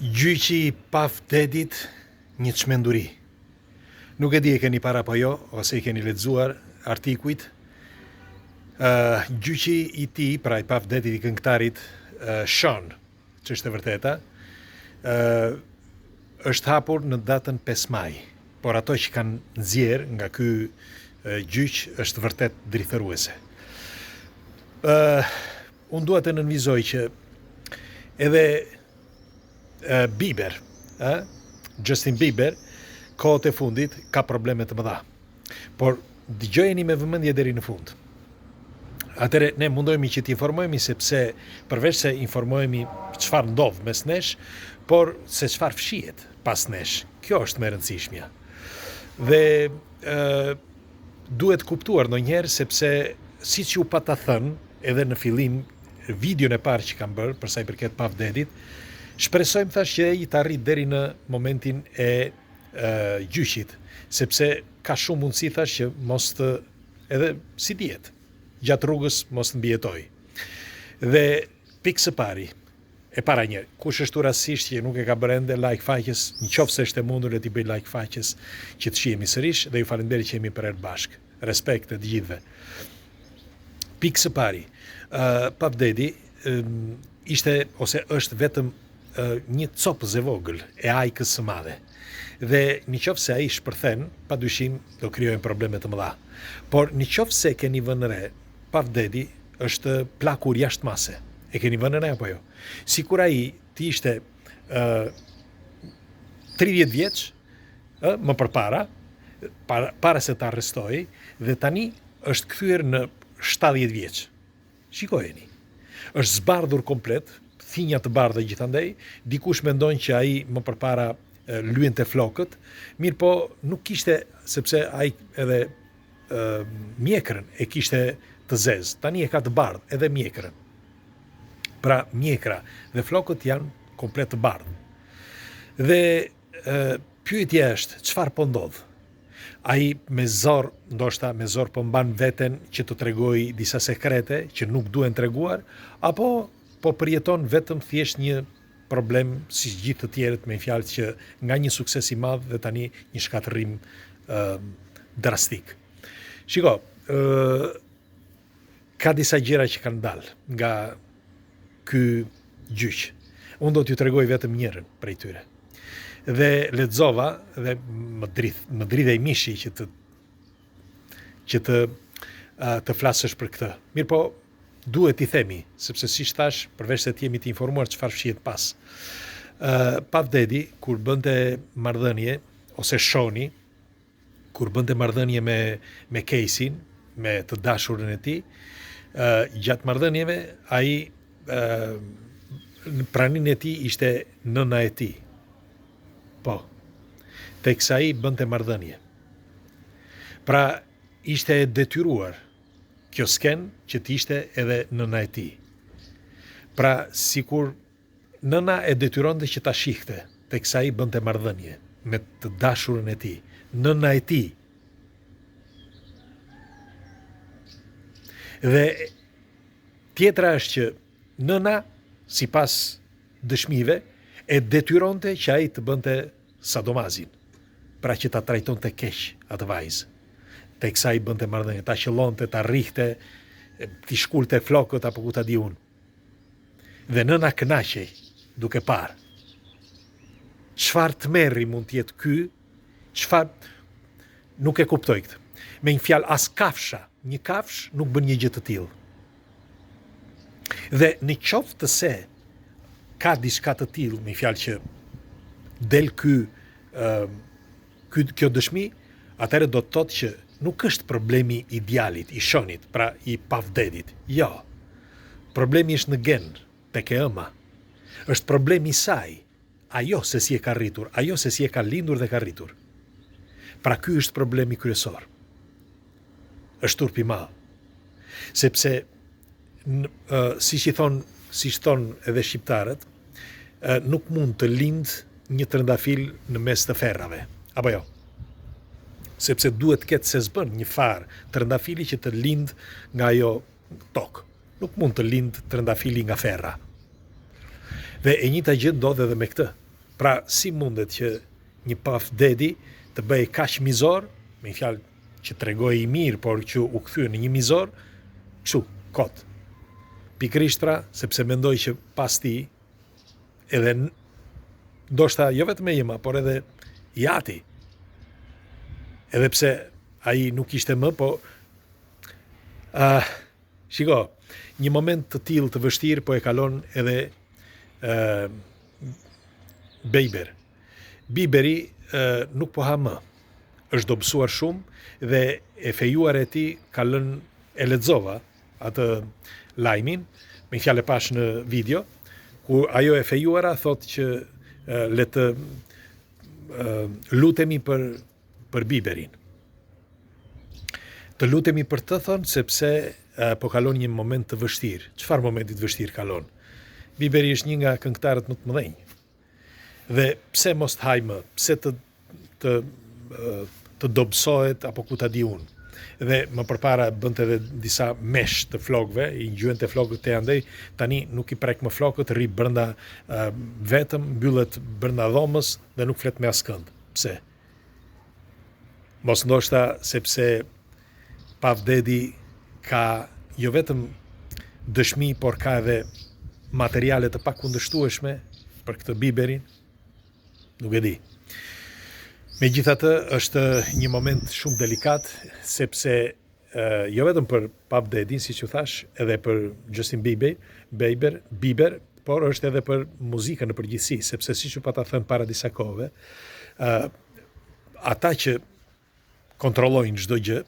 Gjyqi I pavdedit një çmenduri. Nuk e di e keni para apo jo, ose I keni lexuar artikujt. Gjyqi I tij, pra I pavdedit I këngëtarit Sean, që është e vërteta, është hapur në datën 5 maj. Por ato që kanë nxjerr nga ky gjyq është vërtet drithëruese. Unë dua të nënvizoj që edhe Bieber, Justin Bieber, kohët e fundit ka probleme të mëdha. Por dëgjojeni me vëmendje deri në fund. Atëre ne mundohemi që t'informojemi sepse përveç se informohemi çfarë ndodh mes nesh, por se çfarë fshihet pas nesh. Kjo është më e rëndësishmja. Dhe duhet kuptuar ndonjëherë sepse siç ju pata thënë edhe në fillim videon e parë që kam bërë për sa I përket pavdedit, shpresojmë thash që ai të arrit deri në momentin e gjyqit, sepse ka shumë mundësi thash që mos të edhe si dihet, gjatë rrugës mos të mbijetoj. Dhe pikë së pari, e para një, kush është rastësisht që nuk e ka bërë ende like faqes, nëse është e mundur le t'i bëj like faqes që të shihemi sërish dhe ju falenderoj që jemi për herë bashk. Respekt të gjithëve. Pikë së pari, pavdedi ishte ose është vetëm një copëz e vogël e ajkës së madhe. Dhe nëse ai shpërthen, padyshim do krijojnë probleme të mëdha. Por nëse keni vënë re, pavdedi është plakur jashtëmase. E keni vënë re apo jo? Sikur ai të ishte 30 vjeç, më përpara, para se të arrestoj, dhe tani është kthyer në 70 vjeç. Shikojeni. Është zbardhur komplet, thinja të bardha gjithandej, dikush mendon që ai më përpara lyente flokët, mirë po nuk kishte, sepse ai edhe mjekrën e kishte të zezë, tani e ka të bardhë, edhe mjekrën. Pra mjekra dhe flokët janë komplet të bardhë. Dhe pyetja është, çfarë po ndodh? Ai me zor, ndoshta me zor po mban veten që të tregoj disa sekrete që nuk duhen treguar, apo po përjeton vetëm thjesht një problem si gjithë të tjerët, me fjalë që nga një sukses I madh dhe tani një shkatërrim drastik. Shiko, ka disa gjëra që kanë dalë nga ky gjyq. Unë do t'ju tregoj vetëm njërin prej tyre. Dhe lexova dhe më dridhej mishi që të flasësh për këtë. Mirë po, duhet I themi, sepse si thash, përveç se t'jemi të informuar çfarë fshihet pas. Pavdedi, kur bënte marrëdhënie, ose Shoni, kur bënte marrëdhënie me Casey-n, me të dashurën e tij, gjatë marrëdhënieve, ai në praninë e tij ishte nëna e tij. Po, teksa ai bënte marrëdhënie. Pra, ishte e detyruar kjo sken që t'ishte edhe nëna e tij. Pra, sikur nëna e detyronte që ta shihte, teksa ai bënte marrëdhënie me të dashurën e tij, nëna e tij. Dhe tjetra është që nëna, sipas dëshmive, e detyronte që ai të bënte sadomazin, pra që ta trajtonte keq atë vajzë. Teksa ai bënte marrëdhënie, ta qëllonte, ta rrihte, t'i shkulte flokët apo ku ta di unë. Dhe nëna kënaqej duke parë. Çfarë tmerri mund të jetë ky? Çfarë nuk e kuptoj këtë. Me një fjalë, as kafsha, një kafsh nuk bën një gjë të tillë. Dhe në qoftë se ka diçka të tillë, me fjalë që del kjo dëshmi, atëherë do të thotë që nuk është problemi I djalit, I Shonit, pra I pavdedit. Jo. Problemi është në gen, tek e ëma. Është problemi I saj, ajo se si e ka rritur, ajo se si e ka lindur dhe ka rritur. Pra ky është problemi kryesor. Është turp I madh. Sepse siç thon edhe shqiptarët, nuk mund të lind një trëndafil në mes të ferrave, apo jo? Sepse duhet të ketë se s'bën një farë trëndafili që të lind nga ajo tokë. Nuk mund të lind trëndafili nga ferra. Dhe e njëjta gjë ndodh edhe me këtë. Pra, si mundet që një paf dedi të bëj kaq mizor, me një fjalë që tregoj i mirë, por që u kthye në një mizor, kështu, kot. Pikërisht pra, sepse mendoj që pas ti, edhe ndoshta jo vetëm e jema, por edhe i ati. Edhe pse ai nuk ishte më, po shiko, një moment të tillë të vështirë po e kalon edhe Biberi nuk po ha më. Është dobësuar shumë dhe e fejuar e tij ka lënë, e lexova atë lajmin, me një fjalë pash në video, ku ajo e fejuara thotë që le të lutemi për Biberin. Të lutemi për të thonë, sepse po kalon një moment të vështirë. Çfarë momenti të vështirë kalon? Biberi është një nga këngëtarët më të mëdhenj. Dhe pse mos të hajmë, pse të dobësohet apo ku ta di unë. Dhe më përpara bënte edhe disa mesh të flokëve, i ngjyente flokët te andej, tani nuk i prek më flokët, rri brenda vetëm, mbyllet brenda dhomës dhe nuk flet me askënd. Pse? Mos ndoshta sepse Pavdedi ka jo vetëm dëshmi, por ka edhe materiale të pakundërshtueshme për këtë Biberin, nuk e di. Megjithatë, është një moment shumë delikat, sepse jo vetëm për Pavdedin, siç u thash, edhe për Justin Bieber, por është edhe për muzikën në përgjithësi, sepse siç u pata thënë para disa kohëve, ata që kontrollojnë çdo gjë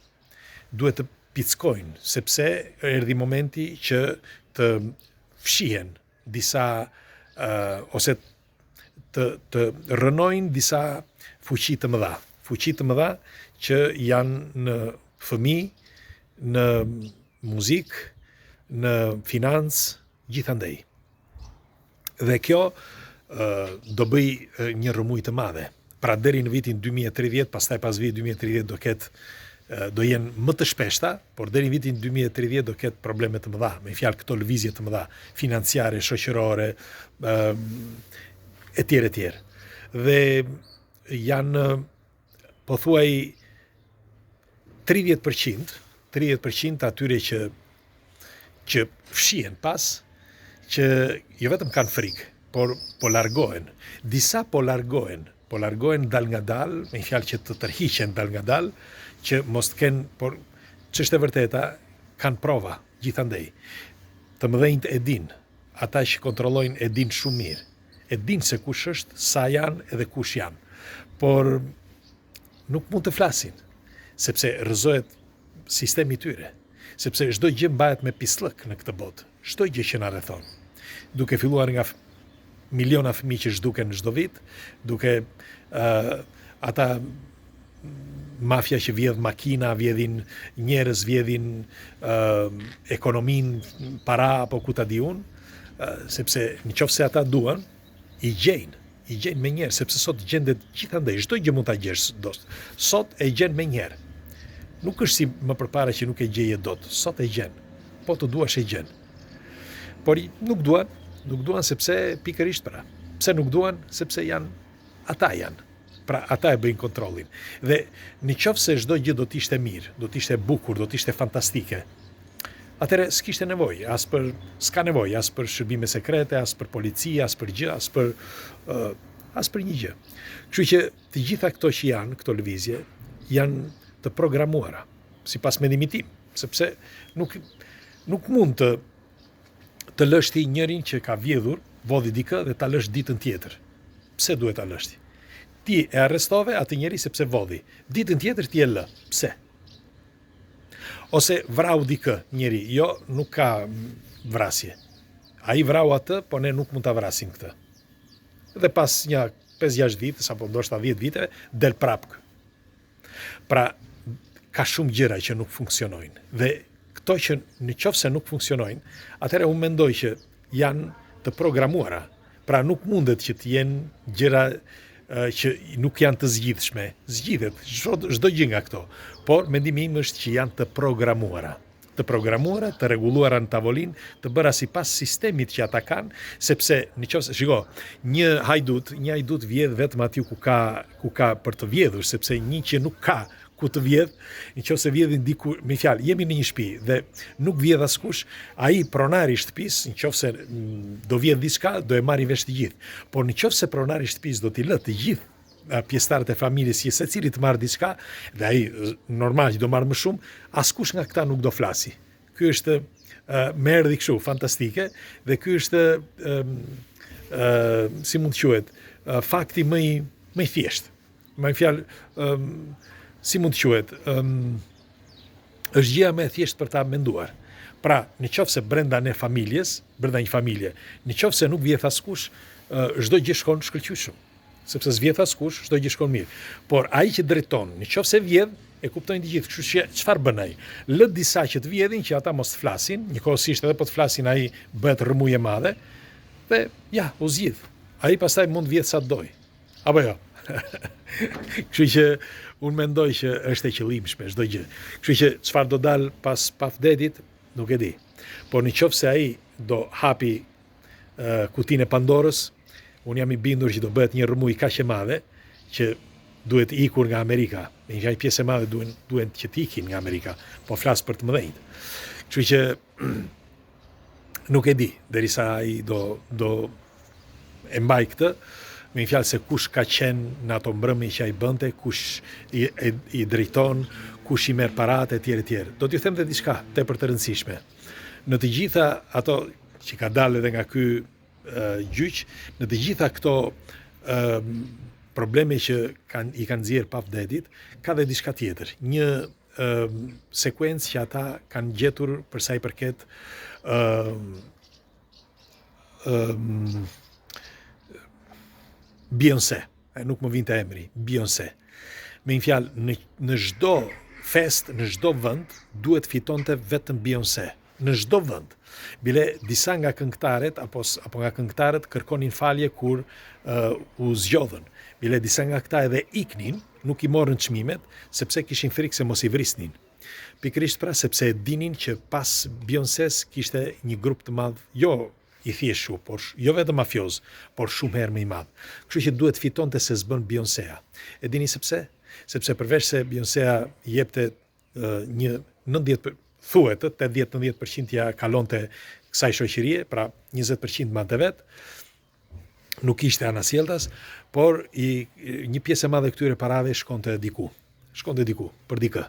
duhet të pickojnë, sepse erdhi momenti që të fshihen disa ose të rënojnë disa fuqi të mëdha që janë në fëmijë, në muzikë, në financë, gjithandej. Dhe kjo do bëj një rrëmuj të madhe. Pra deri në vitin 2030, pastaj pas vitit 2030 do jenë më të shpeshta, por deri në vitin 2030 do ketë probleme të mëdha, me fjalë këto lëvizje të mëdha, financiare, shoqërore, etj. Dhe janë pothuaj 30% atyre që fshihen pas, që jo vetëm kanë frikë, por po largohen. Disa po largohen dal nga dal, me fjalë që të tërhiqen dal nga dal, që mos të kenë, por ç'është e vërteta, kanë prova gjithandej. Të mëdhenjt e din, ata që kontrollojnë e din shumë mirë. E din se kush është, sa janë edhe kush janë. Por nuk mund të flasin, sepse rrëzohet sistemi i tyre, sepse çdo gjë mbahet me pislëk në këtë botë, çdo gjë që na rrethon. Duke filluar nga miliona fëmijë që zhduken çdo vit, duke ata mafia që vjedh makina, vjedhin njerëz, vjedhin ekonominë, para apo ku ta di unë, sepse nëse ata duan, i gjejnë me njerë, sepse sot gjendet gjithandej, çdo gjë mund ta gjesh dot. Sot e gjen me njerë. Nuk është si më përpara që nuk e gjeje dot, sot e gjen. Po të duash e gjen. Por nuk duan sepse pikërisht pra. Pse nuk duan? Sepse ata janë. Pra ata e bëjnë kontrollin. Dhe nëse çdo gjë do të ishte mirë, do të ishte bukur, do të ishte fantastike, atëre s'kishte nevojë, s'ka nevojë as për shërbime sekrete, as për polici, as për gjë, as për një gjë. Kështu që të gjitha këto që janë, këto lëvizje, janë të programuara, sipas mendimit tim, sepse nuk mund të lësh ti njërin që ka vjedhur, vodhi dikë dhe ta lësh ditën tjetër. Pse duhet ta lësh ti? Ti e arrestove atë njeri sepse vodhi. Ditën tjetër ti e lë. Pse? Ose vrau dikë njeri, jo, nuk ka vrasje. Ai vrau atë, po ne nuk mund ta vrasim këtë. Dhe pas një 5-6 vite, apo ndoshta 10 vite, del prap. Pra, ka shumë gjëra që nuk funksionojnë. Dhe këto që nëse nuk funksionojnë, atëherë unë mendoj që janë të programuara. Pra nuk mundet që të jenë gjëra që nuk janë të zgjidhshme. Zgjidhet çdo gjë nga këto. Por mendimi im është që janë të programuara. të programuara, të rregulluara në tavolinë, të bëra sipas sistemit që ata kanë, sepse nëse shiko, një hajdut vjedh vetëm aty ku ka për të vjedhur, sepse një që nuk ka ku të vjedh, nëse vjedhin diku, me fjalë, jemi në një shtëpi dhe nuk vjedh askush, ai pronari i shtëpisë, nëse do vjedh diçka, do e marrë vesh të gjithë. Por nëse pronari i shtëpisë do t'i lë të gjithë pjesëtarët e familjes që secili të marrë diçka, dhe ai normal që do marrë më shumë, askush nga këta nuk do flasi. Ky është më erdhi kështu fantastike dhe ky është si mund të quhet, fakti më i thjeshtë. Me fjalë, si mund të quhet, është gjëja më e thjeshtë për ta menduar. Pra, nëse brenda një familje, nëse nuk vjedh askush, çdo gjë shkon shkëlqyeshëm. Sepse s'vjedh askush, çdo gjë shkon mirë. Por ai që drejton, nëse vjedh, e kuptojnë të gjithë. Kështu që çfarë bën ai? Lë disa që të vjedhin, që ata mos të flasin, njëkohësisht edhe po të flasin ai bëhet rrëmujë e madhe, dhe ja, u zgjidh. Ai pastaj mund vjedh sa doj. Apo jo? Kështu që unë mendoj që është e qëllimshme çdo gjë. Kështu që çfarë do dal pas vdetit, nuk e di. Por nëse ai do hapi kutinë e Pandorës, unë jam i bindur që do bëhet një rrëmujë kaq e madhe që duhet ikur nga Amerika. Një pjesë e madhe duhen që të ikin nga Amerika, po flas për të mëdhenjt. Kështu që nuk e di derisa ai do e mbaj këtë, me një fjalë se kush ka qenë në ato mbrëmje që ai bënte, kush i drejton, kush i merr paratë etj. Do t'ju them edhe diçka tepër të rëndësishme. Në të gjitha ato që ka dalë edhe nga ky gjyq, në të gjitha këto probleme që i kanë nxjerrë pa vdetit, ka dhe diçka tjetër. Një sekuencë që ata kanë gjetur për sa i përket Beyoncé, nuk më vinte emri, Beyoncé. Me një fjalë, në çdo fest, në çdo vend, duhet fitonte vetëm Beyoncé. Në çdo vend. Bile disa nga këngëtarët apo nga këngëtarët kërkonin falje kur u zgjodhen. Bile disa nga këta edhe iknin, nuk i morën çmimet, sepse kishin frikë se mos i vrisnin. Pikërisht pra sepse e dinin që pas Beyoncés kishte një grup të madh, jo i thjeshtu, por jo vetëm mafioz, por shumë herë më i madh. Kështu që duhet fitonte se s'bën Beyoncéa. E dini sepse? Sepse përveç se Beyoncéa jepte një 90%, thuhet 80-90% ja kalonte kësaj shoqërie, pra 20% mante vet, nuk ishte anasjelltas, por një pjesë e madhe këtyre parave shkonte diku për dikë.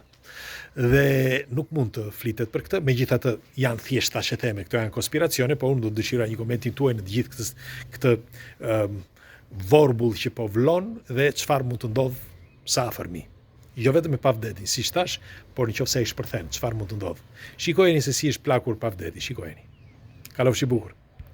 Dhe nuk mund të flitet për këtë, megjithatë janë thjesht tash e theme, këto janë konspiracione, por unë do të dëshiroj një komentin tuaj në të gjithë këtë vorbull që po vlon dhe çfarë mund të ndodh sa afërmi. Jo vetëm me pavdetin, si thash, por nëse ai shpërthen, çfarë mund të ndodh. Shikojeni se si është plakur pavdeti, shikojeni. Kalofshi bukur.